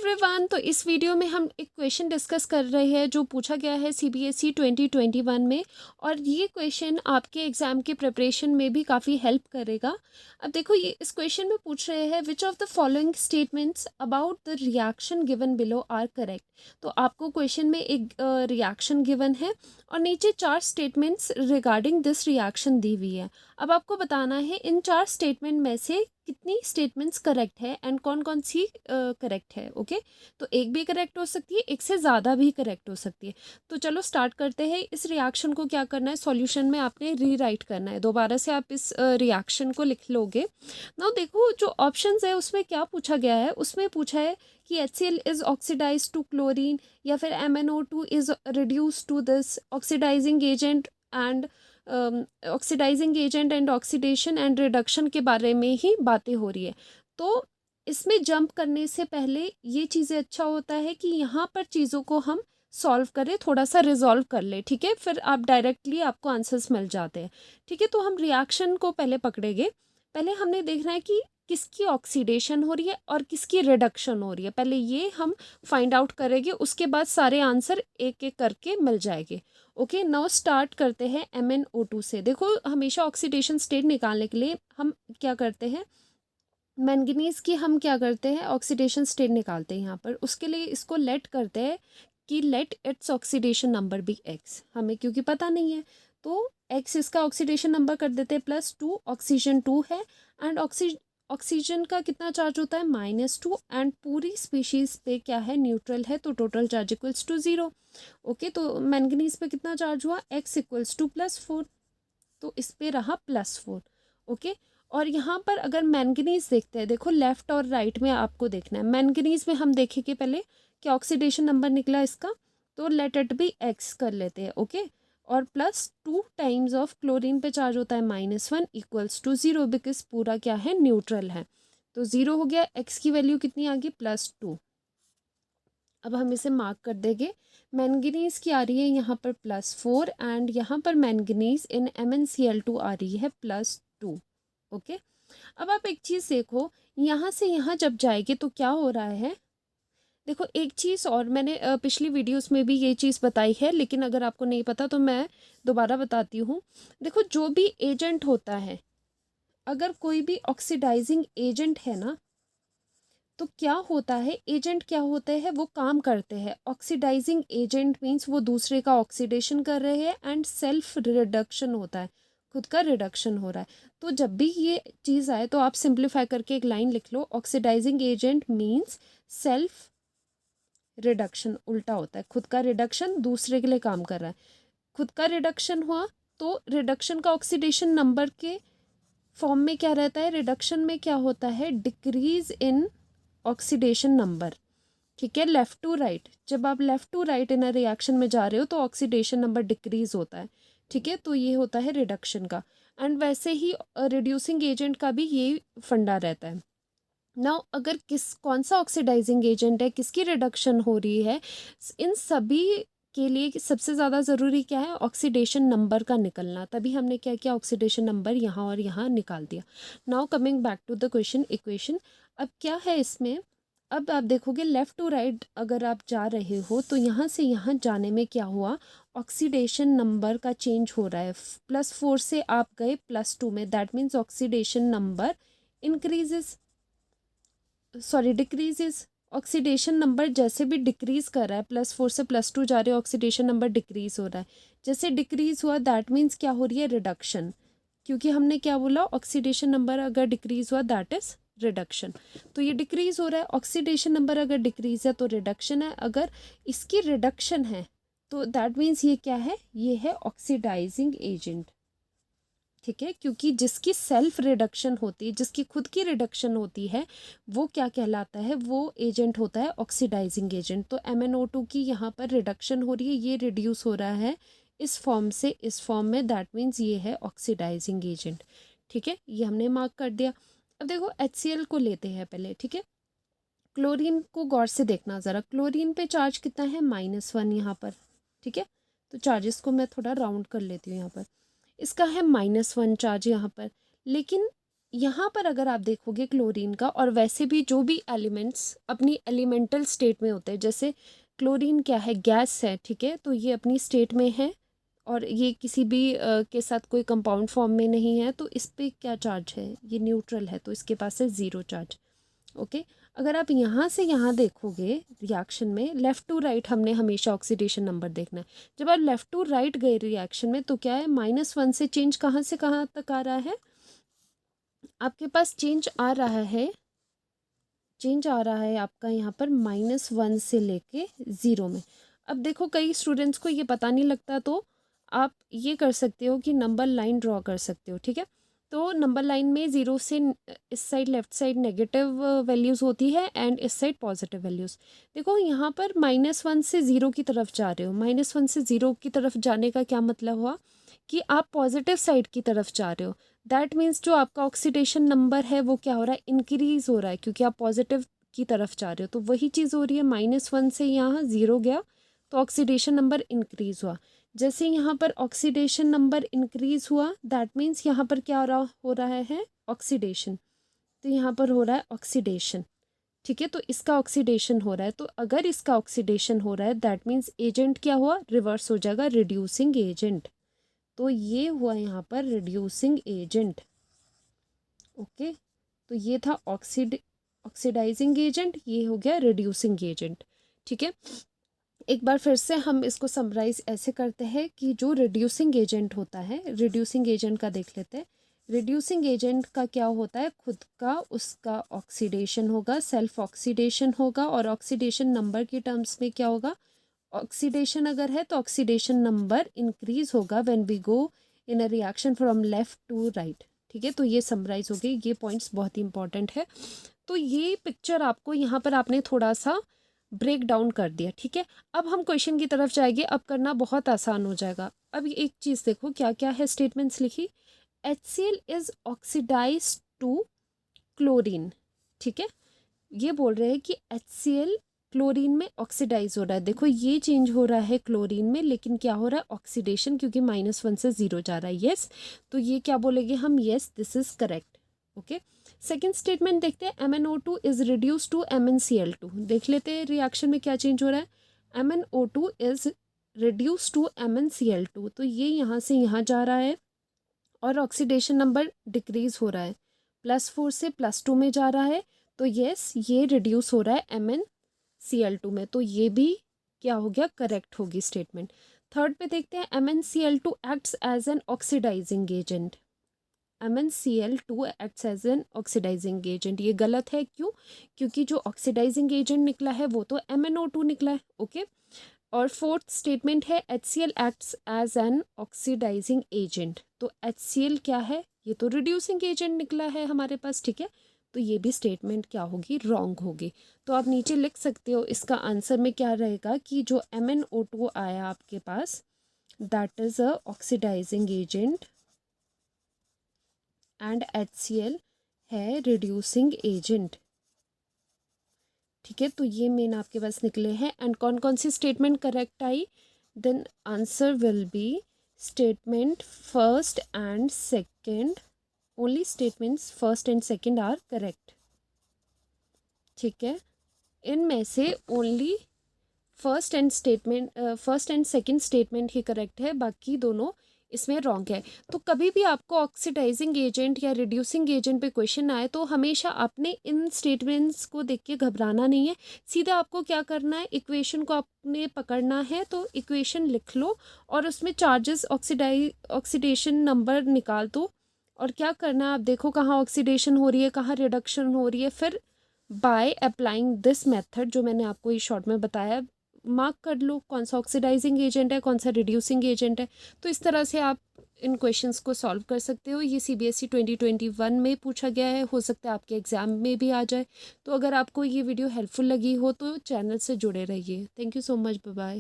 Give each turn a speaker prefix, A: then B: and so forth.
A: Everyone, तो इस video में हम एक क्वेश्चन डिस्कस कर रहे हैं जो पूछा गया है सीबीएसई 2021 में। और ये क्वेश्चन आपके एग्ज़ाम के प्रिपरेशन में भी काफ़ी हेल्प करेगा। अब देखो, ये इस क्वेश्चन में पूछ रहे हैं which of the following statements about the reaction given below are correct. तो आपको क्वेश्चन में एक रिएक्शन गिवन है और नीचे 4 स्टेटमेंट्स रिगार्डिंग दिस रिएक्शन दी हुई है। अब आपको बताना है इन 4 स्टेटमेंट में से कितनी स्टेटमेंट्स करेक्ट है एंड कौन कौन सी करेक्ट है। ओके, तो एक भी करेक्ट हो सकती है, एक से ज़्यादा भी करेक्ट हो सकती है। तो चलो स्टार्ट करते हैं। इस रिएक्शन को क्या करना है, सॉल्यूशन में आपने रीराइट करना है। दोबारा से आप इस रिएक्शन को लिख लोगे ना। देखो, जो ऑप्शंस है उसमें क्या पूछा गया है, उसमें पूछा है कि HCl is oxidise to chlorine या फिर MnO2 is reduce to this oxidising agent and oxidising agent and oxidation and reduction के बारे में ही बातें हो रही है। तो इसमें जंप करने से पहले ये चीज़ें अच्छा होता है कि यहाँ पर चीज़ों को हम सॉल्व करें, थोड़ा सा रिजॉल्व कर ले। ठीक है, फिर आप डायरेक्टली आपको आंसर्स मिल जाते हैं। ठीक है, तो हम रिएक्शन को पहले पकड़ेंगे। पहले हमने देखना है कि किसकी ऑक्सीडेशन हो रही है और किसकी रिडक्शन हो रही है। पहले ये हम फाइंड आउट करेंगे, उसके बाद सारे आंसर एक एक करके मिल जाएंगे। ओके, नाउ स्टार्ट करते हैं MnO2 से। देखो, हमेशा ऑक्सीडेशन स्टेट निकालने के लिए हम क्या करते हैं, मैंगनीज की हम क्या करते हैं, ऑक्सीडेशन स्टेट निकालते हैं यहाँ पर। उसके लिए इसको लेट करते हैं कि let its oxidation number be x। हमें क्योंकि पता नहीं है तो x इसका ऑक्सीडेशन नंबर कर देते हैं +2। ऑक्सीजन 2 है एंड ऑक्सीजन का कितना चार्ज होता है, -2। एंड पूरी स्पीशीज पे क्या है, न्यूट्रल है, तो total charge equals to 0। Okay, तो मैंगनीज पे कितना चार्ज हुआ, x इक्वल्स टू +4, तो इस पे रहा +4। ओके, और यहाँ पर अगर मैंगनीज देखते हैं, देखो लेफ्ट और राइट में आपको देखना है। मैंगनीज में हम देखेंगे पहले कि ऑक्सीडेशन नंबर निकला इसका, तो लेट इट बी x कर लेते हैं। ओके, और +2 टाइम्स ऑफ क्लोरीन पे चार्ज होता है -1 इक्वल्स टू 0, बिकॉज पूरा क्या है, न्यूट्रल है, तो 0 हो गया। x की वैल्यू कितनी आ गई, +2। अब हम इसे मार्क कर देंगे। मैंगनीज की आ रही है यहाँ पर +4 एंड यहाँ पर मैंगनीज इन MnCl2 आ रही है +2। ओके, अब आप एक चीज़ देखो, यहाँ से यहाँ जब जाएगी तो क्या हो रहा है। देखो, एक चीज़ और मैंने पिछली वीडियोस में भी ये चीज़ बताई है, लेकिन अगर आपको नहीं पता तो मैं दोबारा बताती हूँ। देखो, जो भी एजेंट होता है, अगर कोई भी ऑक्सीडाइजिंग एजेंट है ना, तो क्या होता है, एजेंट क्या होते हैं, वो काम करते हैं। ऑक्सीडाइजिंग एजेंट मीन्स वो दूसरे का ऑक्सीडेशन कर रहे हैं एंड सेल्फ रिडक्शन होता है, खुद का रिडक्शन हो रहा है। तो जब भी ये चीज़ आए तो आप सिंप्लीफाई करके एक लाइन लिख लो, oxidising agent means self reduction. उल्टा होता है, खुद का रिडक्शन दूसरे के लिए काम कर रहा है। खुद का रिडक्शन हुआ तो रिडक्शन का ऑक्सीडेशन नंबर के फॉर्म में क्या रहता है, रिडक्शन में क्या होता है, डिक्रीज इन ऑक्सीडेशन नंबर। ठीक है, लेफ्ट टू राइट, जब आप left to right in a reaction में जा रहे हो तो ऑक्सीडेशन नंबर डिक्रीज होता है। ठीक है, तो ये होता है रिडक्शन का। एंड वैसे ही रिड्यूसिंग एजेंट का भी ये फंडा रहता है। नाउ, अगर कौन सा ऑक्सीडाइजिंग एजेंट है, किसकी रिडक्शन हो रही है, इन सभी के लिए सबसे ज़्यादा ज़रूरी क्या है, ऑक्सीडेशन नंबर का निकलना। तभी हमने क्या किया, ऑक्सीडेशन नंबर यहाँ और यहाँ निकाल दिया। Now coming back to the question equation. अब क्या है इसमें, अब आप देखोगे लेफ़्ट टू राइट अगर आप जा रहे हो तो यहाँ से यहाँ जाने में क्या हुआ, ऑक्सीडेशन नंबर का चेंज हो रहा है। +4 से आप गए +2 में, that means oxidation number increases, sorry decreases. Oxidation number जैसे भी डिक्रीज कर रहा है, +4 से +2 जा रहे हो, ऑक्सीडेशन नंबर डिक्रीज हो रहा है। जैसे डिक्रीज हुआ दैट मीन्स क्या हो रही है, रिडक्शन। क्योंकि हमने क्या बोला, ऑक्सीडेशन नंबर अगर डिक्रीज हुआ दैट इज रिडक्शन। तो ये डिक्रीज हो रहा है, ऑक्सीडेशन नंबर अगर डिक्रीज है तो रिडक्शन है। अगर इसकी रिडक्शन है तो दैट मीन्स ये क्या है, ये है ऑक्सीडाइजिंग एजेंट। ठीक है, क्योंकि जिसकी सेल्फ रिडक्शन होती है, जिसकी खुद की रिडक्शन होती है, वो क्या कहलाता है, वो एजेंट होता है ऑक्सीडाइजिंग एजेंट। तो MnO2 की यहाँ पर रिडक्शन हो रही है, ये रिड्यूस हो रहा है इस फॉर्म से इस फॉर्म में, दैट मीन्स ये है ऑक्सीडाइजिंग एजेंट। ठीक है, ये हमने मार्क कर दिया। अब देखो HCl को लेते हैं पहले। ठीक है, क्लोरीन को गौर से देखना ज़रा, क्लोरीन पे चार्ज कितना है, -1 यहाँ पर। ठीक है, तो चार्जेस को मैं थोड़ा राउंड कर लेती हूँ यहाँ पर। इसका है -1 चार्ज यहाँ पर, लेकिन यहाँ पर अगर आप देखोगे क्लोरीन का, और वैसे भी जो भी एलिमेंट्स अपनी एलिमेंटल स्टेट में होते हैं, जैसे क्लोरीन क्या है, गैस है, ठीक है, तो ये अपनी स्टेट में है और ये किसी भी के साथ कोई कंपाउंड फॉर्म में नहीं है, तो इस पे क्या चार्ज है, ये न्यूट्रल है, तो इसके पास है ज़ीरो चार्ज। ओके, अगर आप यहाँ से यहाँ देखोगे रिएक्शन में लेफ़्ट टू राइट, हमने हमेशा ऑक्सीडेशन नंबर देखना है। जब आप लेफ़्ट टू राइट गए रिएक्शन में तो क्या है, -1 से चेंज कहाँ से कहाँ तक आ रहा है, आपके पास चेंज आ रहा है, चेंज आ रहा है आपका यहाँ पर -1 से लेके 0 में। अब देखो कई स्टूडेंट्स को ये पता नहीं लगता, तो आप ये कर सकते हो कि नंबर लाइन ड्रॉ कर सकते हो, ठीक है। तो नंबर लाइन में 0 से इस side left side negative values होती है एंड इस साइड पॉजिटिव वैल्यूज़। देखो यहाँ पर -1 से 0 की तरफ जा रहे हो, -1 से 0 की तरफ जाने का क्या मतलब हुआ कि आप पॉजिटिव साइड की तरफ जा रहे हो। दैट मीन्स जो आपका ऑक्सीडेशन नंबर है वो क्या हो रहा है, इंक्रीज़ हो रहा है, क्योंकि आप पॉजिटिव की तरफ जा रहे हो। तो वही चीज़ हो रही है, -1 से यहाँ 0 गया तो ऑक्सीडेशन नंबर इंक्रीज़ हुआ। जैसे यहाँ पर ऑक्सीडेशन नंबर इंक्रीज़ हुआ, दैट मीन्स यहाँ पर क्या हो रहा है, ऑक्सीडेशन। तो यहाँ पर हो रहा है ऑक्सीडेशन, ठीक है, तो इसका ऑक्सीडेशन हो रहा है। तो अगर इसका ऑक्सीडेशन हो रहा है दैट मीन्स एजेंट क्या हुआ, रिवर्स हो जाएगा, रिड्यूसिंग एजेंट। तो ये हुआ यहाँ पर रिड्यूसिंग एजेंट। ओके, तो ये था ऑक्सीडाइजिंग एजेंट, ये हो गया रिड्यूसिंग एजेंट, ठीक है। एक बार फिर से हम इसको समराइज ऐसे करते हैं कि जो रिड्यूसिंग एजेंट होता है, रिड्यूसिंग एजेंट का देख लेते हैं। रिड्यूसिंग एजेंट का क्या होता है, खुद का उसका ऑक्सीडेशन होगा, सेल्फ ऑक्सीडेशन होगा, और ऑक्सीडेशन नंबर के टर्म्स में क्या होगा, ऑक्सीडेशन अगर है तो ऑक्सीडेशन नंबर इंक्रीज होगा when we go in a reaction from left to right, ठीक है। तो ये समराइज हो गई, ये पॉइंट्स बहुत ही इंपॉर्टेंट है। तो ये पिक्चर आपको यहाँ पर आपने थोड़ा सा ब्रेक डाउन कर दिया, ठीक है। अब हम क्वेश्चन की तरफ जाएंगे, अब करना बहुत आसान हो जाएगा। अब एक चीज़ देखो क्या क्या है, स्टेटमेंट्स लिखी, HCl is oxidise to chlorine, ठीक है। ये बोल रहे हैं कि HCl क्लोरीन में ऑक्सीडाइज हो रहा है। देखो ये चेंज हो रहा है क्लोरीन में, लेकिन क्या हो रहा है, ऑक्सीडेशन, क्योंकि -1 से 0 जा रहा है, यस। तो ये क्या बोलेंगे हम, yes this is correct. Okay, second statement देखते हैं, MnO2 is reduce to MnCl2। देख लेते हैं रिएक्शन में क्या चेंज हो रहा है, MnO2 is reduce to MnCl2। तो ये यहाँ से यहाँ जा रहा है और ऑक्सीडेशन नंबर डिक्रीज हो रहा है, +4 से +2 में जा रहा है। तो यस ये रिड्यूस हो रहा है MnCl2 में, तो ये भी क्या हो गया, करेक्ट होगी स्टेटमेंट। थर्ड पे देखते हैं, MnCl2 acts as an oxidising agent. MnCl2 acts as an oxidising agent, ये गलत है, क्यों, क्योंकि जो ऑक्सीडाइजिंग एजेंट निकला है वो तो MnO2 निकला है। ओके, और फोर्थ स्टेटमेंट है, HCl acts as an oxidising agent. तो HCl क्या है, ये तो रिड्यूसिंग एजेंट निकला है हमारे पास, ठीक है। तो ये भी स्टेटमेंट क्या होगी, रॉन्ग होगी। तो आप नीचे लिख सकते हो इसका आंसर में क्या रहेगा कि जो MnO2 आया आपके पास that is a oxidising agent and HCl है रिड्यूसिंग एजेंट, ठीक है। तो ये मेन आपके पास निकले हैं। एंड कौन कौन सी स्टेटमेंट करेक्ट आई, then answer will be statement first and second, only statements first and second are correct, ठीक है। इनमें से only first and second statement ही करेक्ट है, बाकी दोनों इसमें रॉन्ग है। तो कभी भी आपको ऑक्सीडाइजिंग एजेंट या रिड्यूसिंग एजेंट पे क्वेश्चन आए तो हमेशा आपने इन स्टेटमेंट्स को देख के घबराना नहीं है, सीधा आपको क्या करना है, इक्वेशन को आपने पकड़ना है। तो इक्वेशन लिख लो और उसमें चार्जेस ऑक्सीडेशन नंबर निकाल दो, और क्या करना है, आप देखो कहाँ ऑक्सीडेशन हो रही है, कहाँ रिडक्शन हो रही है, फिर बाय अप्लाइंग दिस मेथड जो मैंने आपको इस शॉर्ट में बताया, मार्क कर लो कौन सा ऑक्सीडाइजिंग एजेंट है, कौन सा रिड्यूसिंग एजेंट है। तो इस तरह से आप इन क्वेश्चंस को सॉल्व कर सकते हो। ये CBSE 2021 में पूछा गया है, हो सकता है आपके एग्जाम में भी आ जाए। तो अगर आपको ये वीडियो हेल्पफुल लगी हो तो चैनल से जुड़े रहिए। Thank you so much, bye bye.